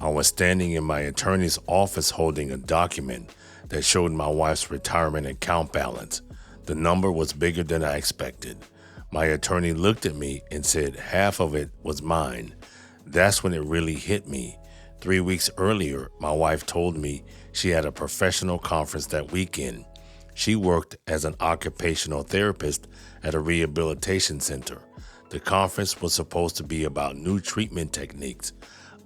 I was standing in my attorney's office holding a document that showed my wife's retirement account balance. The number was bigger than I expected. My attorney looked at me and said half of it was mine. That's when it really hit me. 3 weeks earlier, my wife told me she had a professional conference that weekend. She worked as an occupational therapist at a rehabilitation center. The conference was supposed to be about new treatment techniques.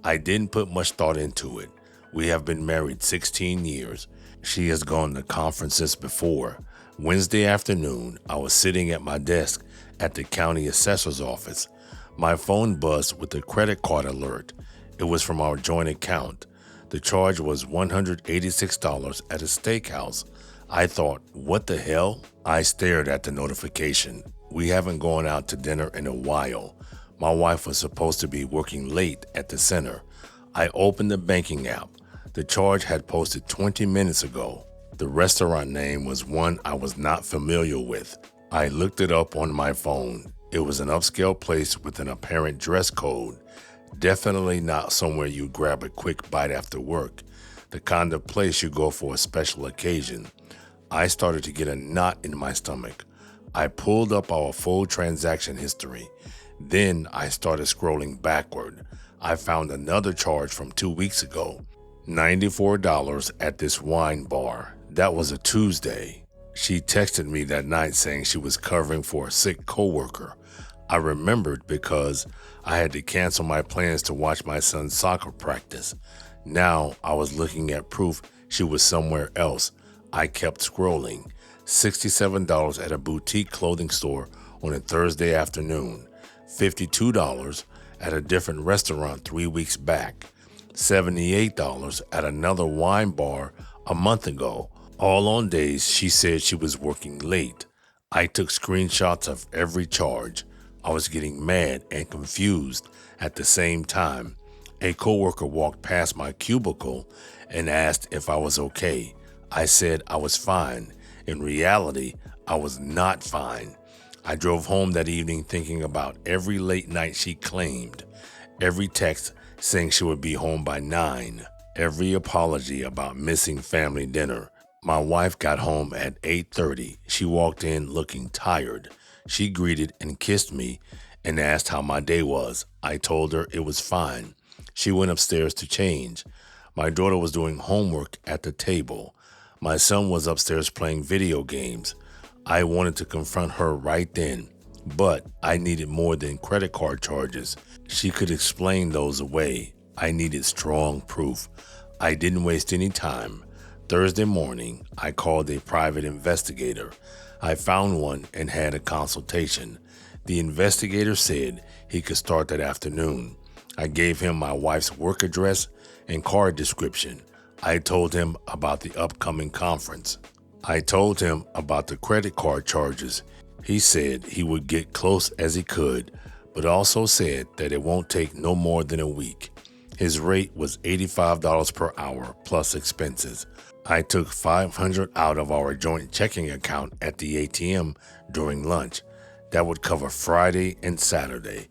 I didn't put much thought into it. We have been married 16 years. She has gone to conferences before. Wednesday afternoon, I was sitting at my desk at the county assessor's office. My phone buzzed with a credit card alert. It was from our joint account. The charge was $186 at a steakhouse. I thought, what the hell? I stared at the notification. We haven't gone out to dinner in a while. My wife was supposed to be working late at the center. I opened the banking app. The charge had posted 20 minutes ago. The restaurant name was one I was not familiar with. I looked it up on my phone. It was an upscale place with an apparent dress code. Definitely not somewhere you grab a quick bite after work. The kind of place you go for a special occasion. I started to get a knot in my stomach. I pulled up our full transaction history. Then I started scrolling backward. I found another charge from 2 weeks ago. $94 at this wine bar. That was a Tuesday. She texted me that night saying she was covering for a sick coworker. I remembered because I had to cancel my plans to watch my son's soccer practice. Now I was looking at proof she was somewhere else. I kept scrolling. $67 at a boutique clothing store on a Thursday afternoon. $52 at a different restaurant 3 weeks back. $78 at another wine bar a month ago. All on days she said she was working late. I took screenshots of every charge. I was getting mad and confused at the same time. A coworker walked past my cubicle and asked if I was okay. I said I was fine. In reality, I was not fine. I drove home that evening thinking about every late night she claimed, every text saying she would be home by 9, every apology about missing family dinner. My wife got home at 8:30. She walked in looking tired. She greeted and kissed me and asked how my day was. I told her it was fine. She went upstairs to change. My daughter was doing homework at the table. My son was upstairs playing video games. I wanted to confront her right then, but I needed more than credit card charges. She could explain those away. I needed strong proof. I didn't waste any time. Thursday morning, I called a private investigator. I found one and had a consultation. The investigator said he could start that afternoon. I gave him my wife's work address and card description. I told him about the upcoming conference. I told him about the credit card charges. He said he would get close as he could, but also said that it won't take no more than a week. His rate was $85 per hour plus expenses. I took $500 out of our joint checking account at the ATM during lunch. That would cover Friday and Saturday.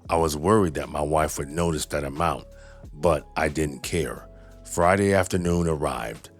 I was worried that my wife would notice that amount, but I didn't care. Friday afternoon arrived.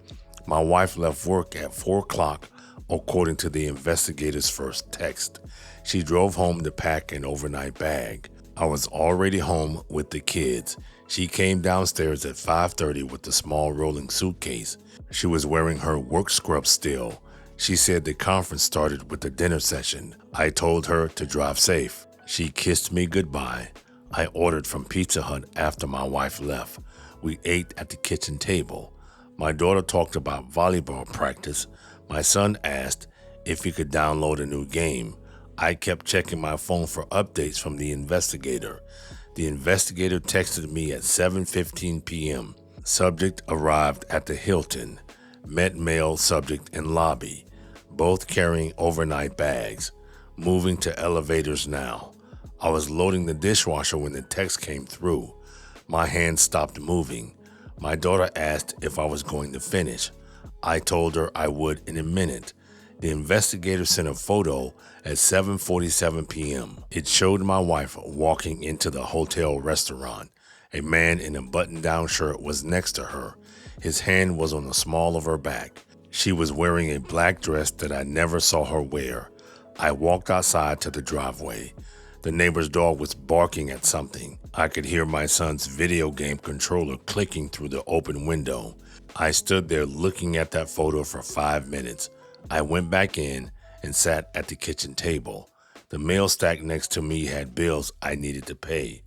My wife left work at 4 o'clock, according to the investigator's first text. She drove home to pack an overnight bag. I was already home with the kids. She came downstairs at 5:30 with a small rolling suitcase. She was wearing her work scrubs still. She said the conference started with the dinner session. I told her to drive safe. She kissed me goodbye. I ordered from Pizza Hut after my wife left. We ate at the kitchen table. My daughter talked about volleyball practice. My son asked if he could download a new game. I kept checking my phone for updates from the investigator. The investigator texted me at 7:15 p.m. Subject arrived at the Hilton. Met male subject in lobby. Both carrying overnight bags. Moving to elevators now. I was loading the dishwasher when the text came through. My hand stopped moving. My daughter asked if I was going to finish. I told her I would in a minute. The investigator sent a photo at 7:47 p.m. It showed my wife walking into the hotel restaurant. A man in a button-down shirt was next to her. His hand was on the small of her back. She was wearing a black dress that I never saw her wear. I walked outside to the driveway. The neighbor's dog was barking at something. I could hear my son's video game controller clicking through the open window. I stood there looking at that photo for 5 minutes. I went back in and sat at the kitchen table. The mail stack next to me had bills I needed to pay.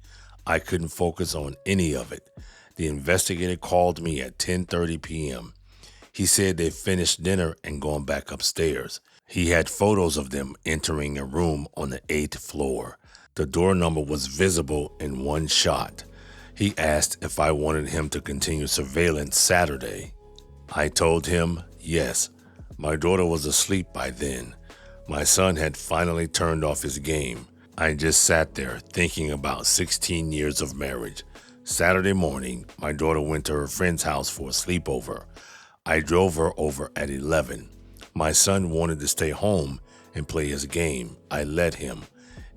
I couldn't focus on any of it. The investigator called me at 10:30 p.m. He said they finished dinner and gone back upstairs. He had photos of them entering a room on the 8th floor. The door number was visible in one shot. He asked if I wanted him to continue surveillance Saturday. I told him yes. My daughter was asleep by then. My son had finally turned off his game. I just sat there thinking about 16 years of marriage. Saturday morning, my daughter went to her friend's house for a sleepover. I drove her over at 11. My son wanted to stay home and play his game. I let him.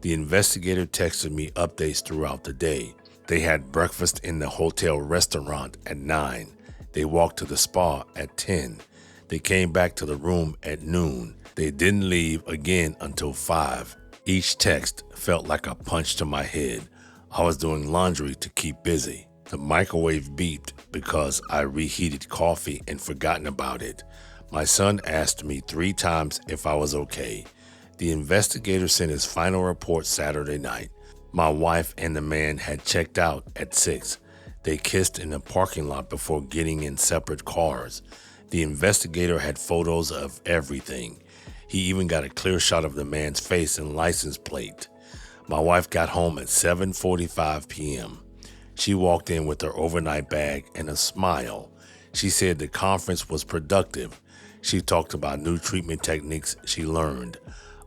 The investigator texted me updates throughout the day. They had breakfast in the hotel restaurant at 9. They walked to the spa at 10. They came back to the room at noon. They didn't leave again until 5. Each text felt like a punch to my head. I was doing laundry to keep busy. The microwave beeped because I reheated coffee and forgotten about it. My son asked me 3 times if I was okay. The investigator sent his final report Saturday night. My wife and the man had checked out at 6. They kissed in the parking lot before getting in separate cars. The investigator had photos of everything. He even got a clear shot of the man's face and license plate. My wife got home at 7:45 p.m. She walked in with her overnight bag and a smile. She said the conference was productive. She talked about new treatment techniques she learned.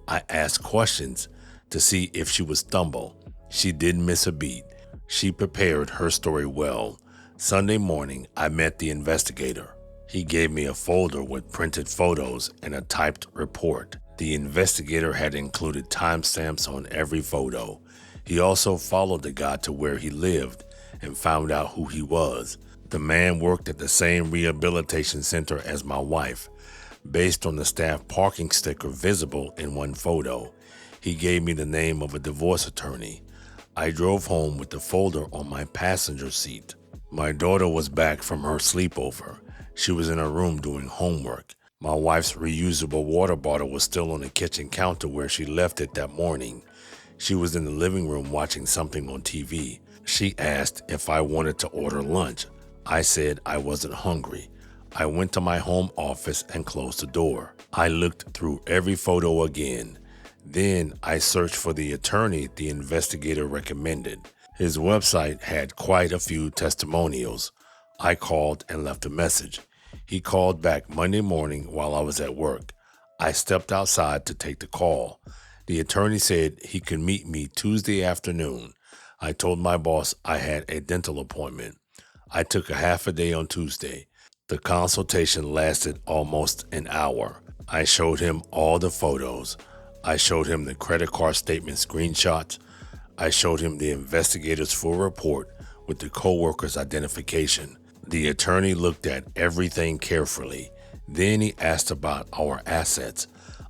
I asked questions to see if she would stumble. She didn't miss a beat. She prepared her story well. Sunday morning, I met the investigator. He gave me a folder with printed photos and a typed report. The investigator had included timestamps on every photo. He also followed the guy to where he lived and found out who he was. The man worked at the same rehabilitation center as my wife. Based on the staff parking sticker visible in one photo, he gave me the name of a divorce attorney. I drove home with the folder on my passenger seat. My daughter was back from her sleepover. She was in her room doing homework. My wife's reusable water bottle was still on the kitchen counter where she left it that morning. She was in the living room watching something on TV. She asked if I wanted to order lunch. I said I wasn't hungry. I went to my home office and closed the door. I looked through every photo again. Then I searched for the attorney the investigator recommended. His website had quite a few testimonials. I called and left a message. He called back Monday morning while I was at work. I stepped outside to take the call. The attorney said he could meet me Tuesday afternoon. I told my boss I had a dental appointment. I took a half a day on Tuesday. The consultation lasted almost an hour. I showed him all the photos. I showed him the credit card statement screenshots. I showed him the investigator's full report with the coworker's identification. The attorney looked at everything carefully. Then he asked about our assets.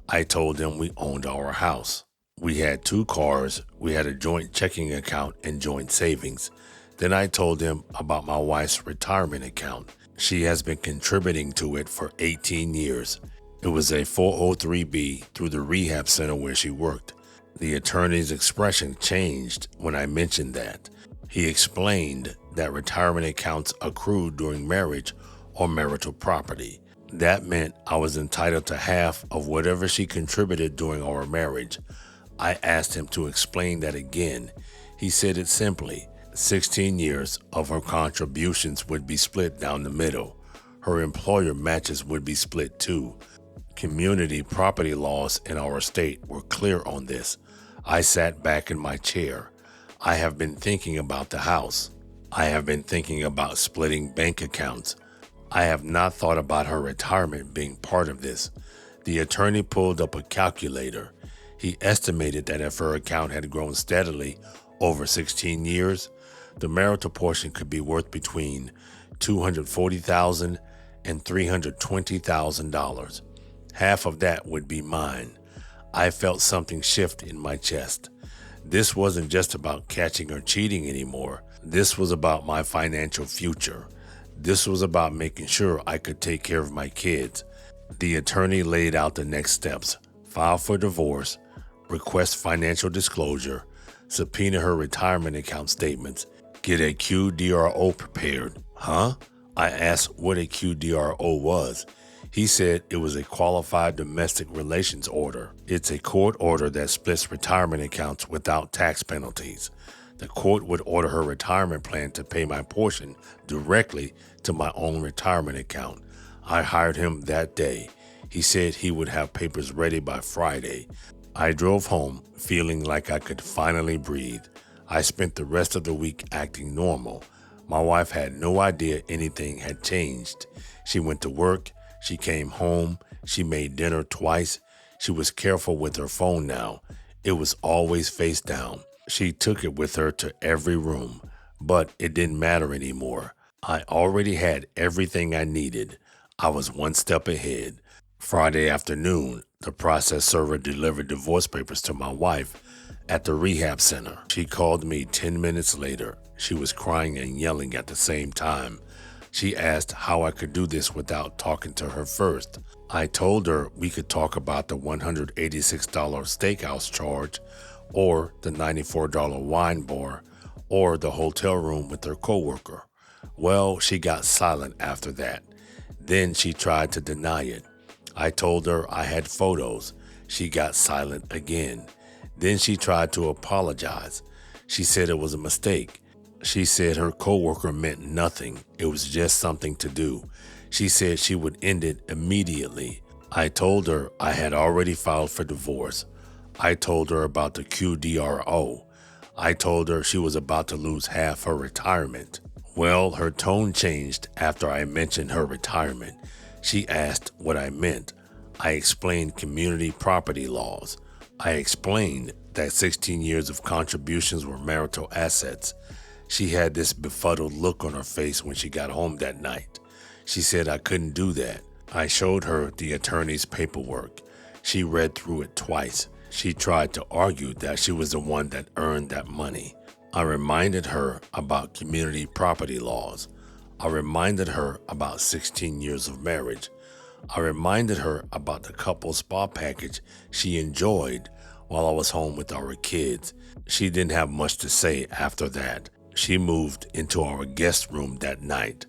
I told him we owned our house. We had 2 cars. We had a joint checking account and joint savings. Then I told him about my wife's retirement account. She has been contributing to it for 18 years. It was a 403B through the rehab center where she worked. The attorney's expression changed when I mentioned that. He explained that retirement accounts accrued during marriage or marital property. That meant I was entitled to half of whatever she contributed during our marriage. I asked him to explain that again. He said it simply. 16 years of her contributions would be split down the middle. Her employer matches would be split too. Community property laws in our state were clear on this. I sat back in my chair. I have been thinking about the house. I have been thinking about splitting bank accounts. I have not thought about her retirement being part of this. The attorney pulled up a calculator. He estimated that if her account had grown steadily over 16 years, The marital portion could be worth between $240,000 and $320,000. Half of that would be mine. I felt something shift in my chest. This wasn't just about catching her cheating anymore. This was about my financial future. This was about making sure I could take care of my kids. The attorney laid out the next steps: file for divorce, request financial disclosure, subpoena her retirement account statements, get a QDRO prepared. Huh? I asked what a QDRO was. He said it was a qualified domestic relations order. It's a court order that splits retirement accounts without tax penalties. The court would order her retirement plan to pay my portion directly to my own retirement account. I hired him that day. He said he would have papers ready by Friday. I drove home feeling like I could finally breathe. I spent the rest of the week acting normal. My wife had no idea anything had changed. She went to work. She came home. She made dinner twice. She was careful with her phone now. It was always face down. She took it with her to every room, but it didn't matter anymore. I already had everything I needed. I was one step ahead. Friday afternoon, the process server delivered divorce papers to my wife at the rehab center. She called me 10 minutes later. She was crying and yelling at the same time. She asked how I could do this without talking to her first. I told her we could talk about the $186 steakhouse charge, or the $94 wine bar, or the hotel room with her coworker. Well, she got silent after that. Then she tried to deny it. I told her I had photos. She got silent again. Then she tried to apologize. She said it was a mistake. She said her coworker meant nothing. It was just something to do. She said she would end it immediately. I told her I had already filed for divorce. I told her about the QDRO. I told her she was about to lose half her retirement. Well, her tone changed after I mentioned her retirement. She asked what I meant. I explained community property laws. I explained that 16 years of contributions were marital assets. She had this befuddled look on her face when she got home that night. She said I couldn't do that. I showed her the attorney's paperwork. She read through it twice. She tried to argue that she was the one that earned that money. I reminded her about community property laws. I reminded her about 16 years of marriage. I reminded her about the couple spa package she enjoyed while I was home with our kids. She didn't have much to say after that. She moved into our guest room that night.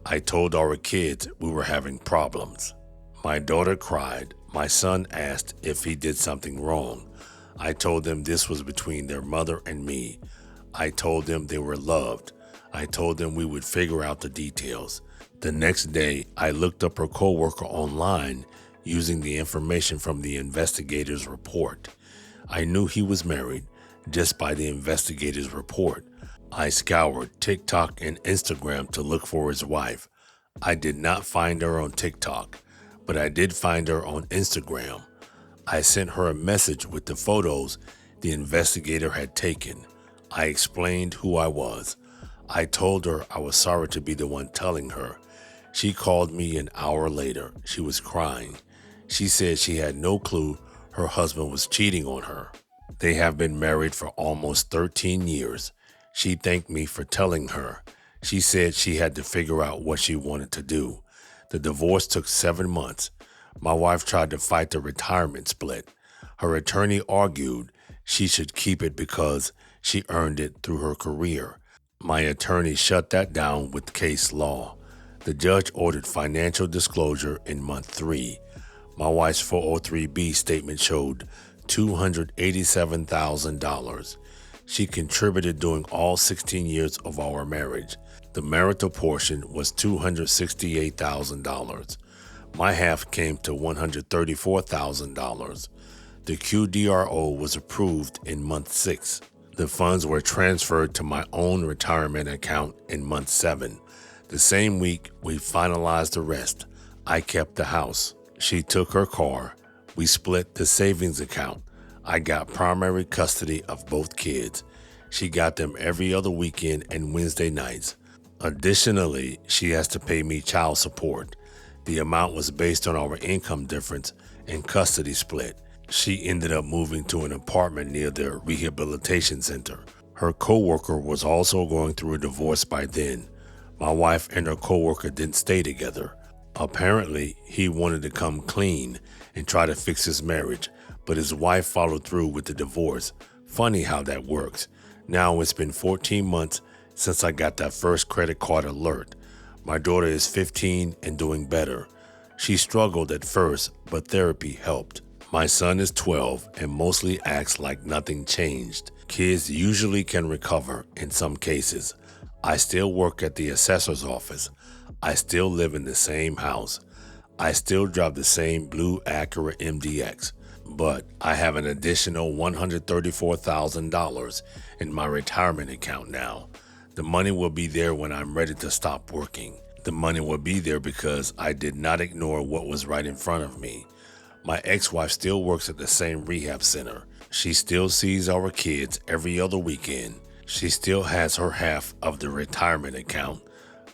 I told our kids we were having problems. My daughter cried. My son asked if he did something wrong. I told them this was between their mother and me. I told them they were loved. I told them we would figure out the details. The next day, I looked up her coworker online using the information from the investigator's report. I knew he was married just by the investigator's report. I scoured TikTok and Instagram to look for his wife. I did not find her on TikTok, but I did find her on Instagram. I sent her a message with the photos the investigator had taken. I explained who I was. I told her I was sorry to be the one telling her. She called me an hour later. She was crying. She said she had no clue her husband was cheating on her. They have been married for almost 13 years. She thanked me for telling her. She said she had to figure out what she wanted to do. The divorce took 7 months. My wife tried to fight the retirement split. Her attorney argued she should keep it because she earned it through her career. My attorney shut that down with case law. The judge ordered financial disclosure in month 3. My wife's 403B statement showed $287,000. She contributed during all 16 years of our marriage. The marital portion was $268,000. My half came to $134,000. The QDRO was approved in month 6. The funds were transferred to my own retirement account in month 7. The same week, we finalized the rest. I kept the house. She took her car. We split the savings account. I got primary custody of both kids. She got them every other weekend and Wednesday nights. Additionally, she has to pay me child support. The amount was based on our income difference and custody split. She ended up moving to an apartment near the rehabilitation center. Her coworker was also going through a divorce by then. My wife and her coworker didn't stay together. Apparently, he wanted to come clean and try to fix his marriage, but his wife followed through with the divorce. Funny how that works. Now it's been 14 months since I got that first credit card alert. My daughter is 15 and doing better. She struggled at first, but therapy helped. My son is 12 and mostly acts like nothing changed. Kids usually can recover in some cases. I still work at the assessor's office. I still live in the same house. I still drive the same blue Acura MDX. But I have an additional $134,000 in my retirement account now. The money will be there when I'm ready to stop working. The money will be there because I did not ignore what was right in front of me. My ex-wife still works at the same rehab center. She still sees our kids every other weekend. She still has her half of the retirement account,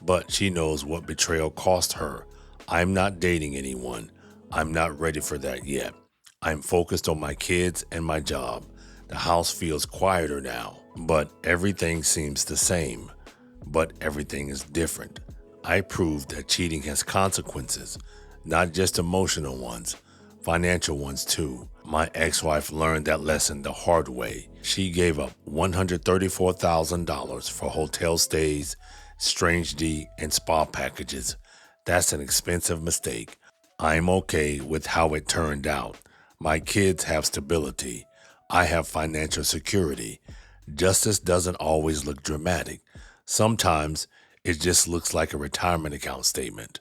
but she knows what betrayal cost her. I'm not dating anyone. I'm not ready for that yet. I'm focused on my kids and my job. The house feels quieter now, but everything seems the same. But everything is different. I proved that cheating has consequences, not just emotional ones. Financial ones too. My ex-wife learned that lesson the hard way. She gave up $134,000 for hotel stays, strange D, and spa packages. That's an expensive mistake. I'm okay with how it turned out. My kids have stability. I have financial security. Justice doesn't always look dramatic. Sometimes it just looks like a retirement account statement.